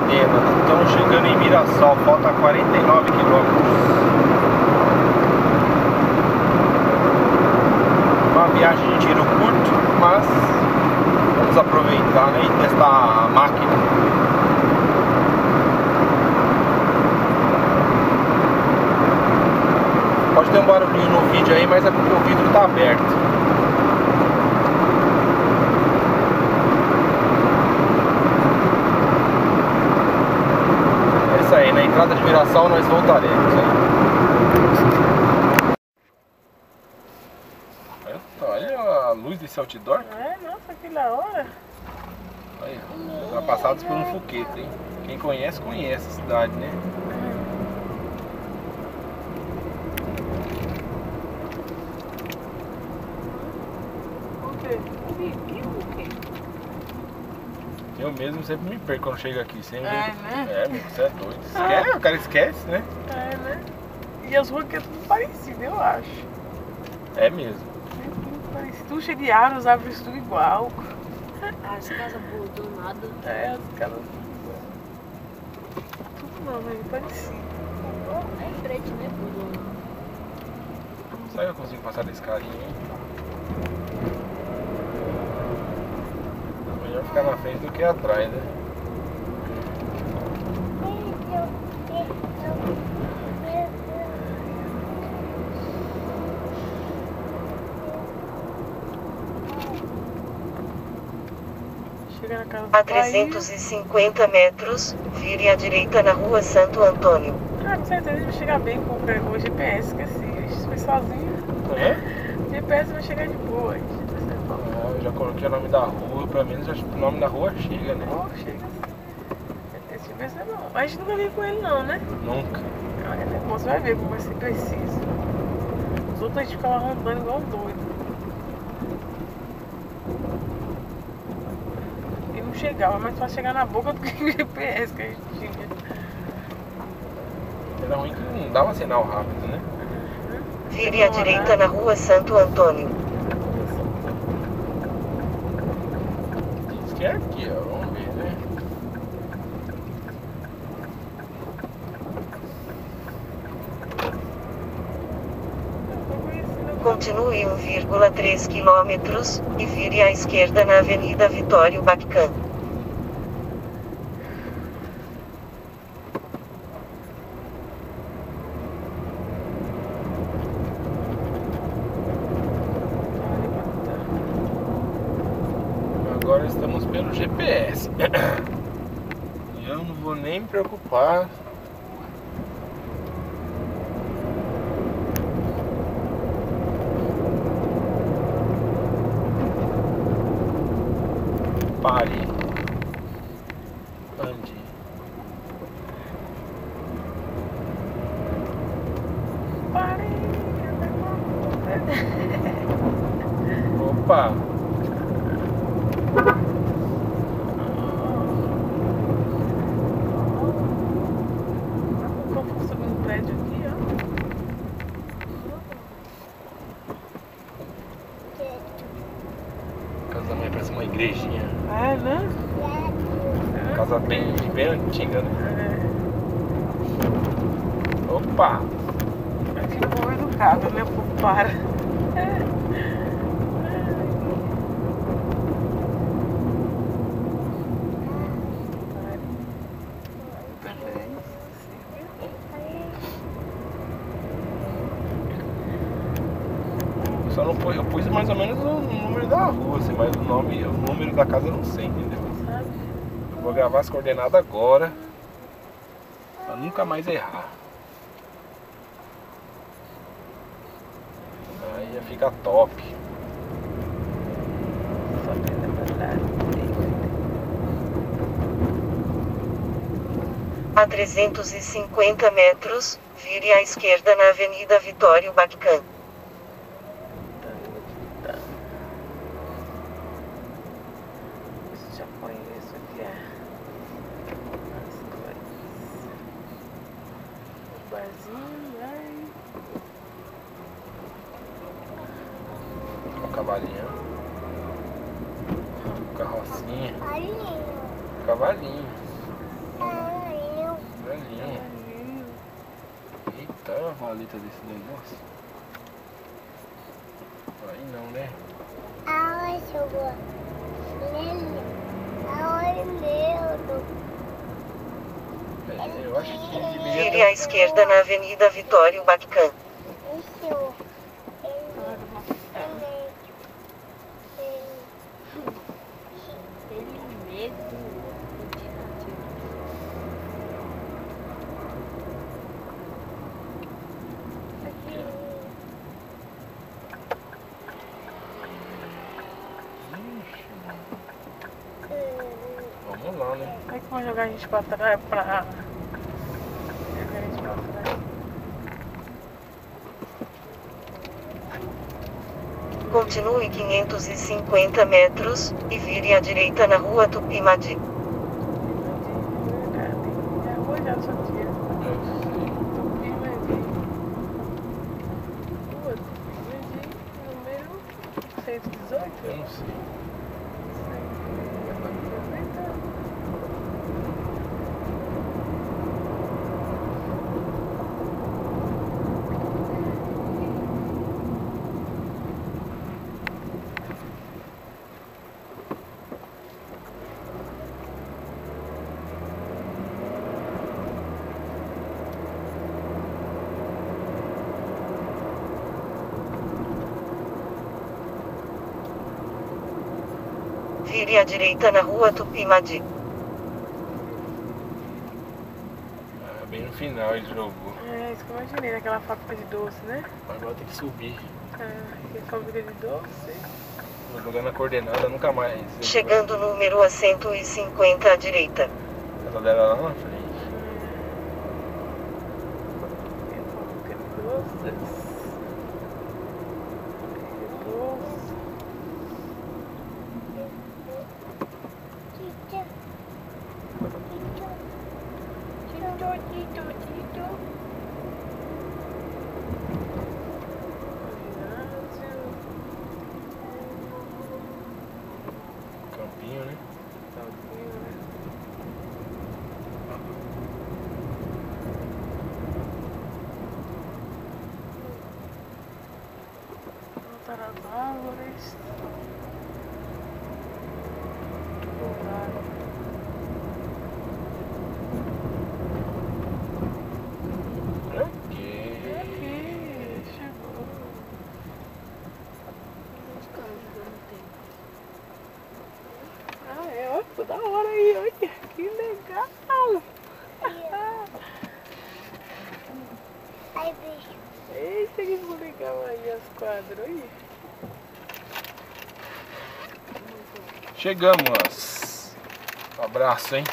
quarentena. Estamos chegando em Mirassol, falta 49 quilômetros. Uma viagem de tiro curto, mas vamos aproveitar, né, e testar a máquina. Pode ter um barulhinho no vídeo aí, mas é porque o vidro está aberto. É isso aí, na entrada de Mirassol nós voltaremos aí. Olha a luz desse outdoor. É, nossa, que da hora. Aí, ultrapassados por um foguete, hein? Quem conhece, conhece a cidade, né? Eu mesmo sempre me perco quando chego aqui. Sempre... né? É, você é doido. Esquece, o cara esquece, né? É, né? E as ruas aqui é tudo parecido, eu acho. É mesmo. É tudo parecido. Tudo cheio de árvores, as árvores tudo igual. As casas boas do nada. É, as casas tudo não, né? Parecido. É em frente, né? Será que eu consigo passar desse carinha, hein? Melhor ficar na frente do que atrás, né? Chega na casa do A pai. 350 metros, vire à direita na rua Santo Antônio. Ah, com certeza ele vai chegar bem com o GPS, esqueci. Ixi, foi sozinho. É? O GPS vai chegar de boa. Ah, eu já coloquei o nome da rua, pelo menos o nome da rua chega, né? Oh, chega. Esse GPS é bom. A gente nunca veio com ele não, né? Nunca. Ah, ele é bom, você vai ver como vai ser preciso. Os outros a gente ficava rondando igual doido. E não chegava, mas só chegar na boca do que o GPS que a gente tinha. Era ruim que não dava sinal rápido, né? Vire à direita na rua Santo Antônio. Diz que é aqui, ó. Vamos ver, né? Continue 1,3 quilômetros e vire à esquerda na Avenida Vitório Baccan. Agora estamos pelo GPS. E eu não vou nem me preocupar. Pare. Ande. Opa. Vamos subir um prédio aqui, ó. Casa da mãe parece uma igrejinha. É, né? Casa bem antiga, né? É. Opa! Mas que povo educado, né? O povo para. Só não pus, eu pus mais ou menos o número da rua, assim, mas o número da casa eu não sei, entendeu? Eu vou gravar as coordenadas agora, pra nunca mais errar. Aí já fica top. A 350 metros, vire à esquerda na Avenida Vitório Baccan. Já conheço aqui, o barzinho, vai. Ó o cavalinho. Carrocinha. Cavalinho. até a valeta desse negócio. Aí não, né? Ai, chegou. Ai, meu. Eu acho que deveria Vire ter... à esquerda na Avenida Vitório Baccan. Isso. Ele mesmo. Vamos lá, né? Como é que vão jogar a gente pra trás? Jogar a gente pra trás. Continue 550 metros e vire à direita na Rua Tupimadi. É rua já só tinha. Tupimadi. Rua Tupimadi, número 118? Eu não sei. Vire à direita na Rua Tupimadi. Ah, bem no final ele jogou. É isso que eu imaginei, naquela fábrica de doce, né? Agora tem que subir. Que fábrica de doce. Vou jogar na coordenada, nunca mais. Chegando no número a 150 à direita. A casa dela lá na frente. Fábrica de doces. Campinho, né? Voltar as árvores. Aqui. Aqui, chegou. Os caras jogando tempo. Ah, é, ó, ficou da hora aí, olha, que legal. Ai, bicho. Eita, que ficou legal aí as quadras aí. Chegamos. Um abraço, hein?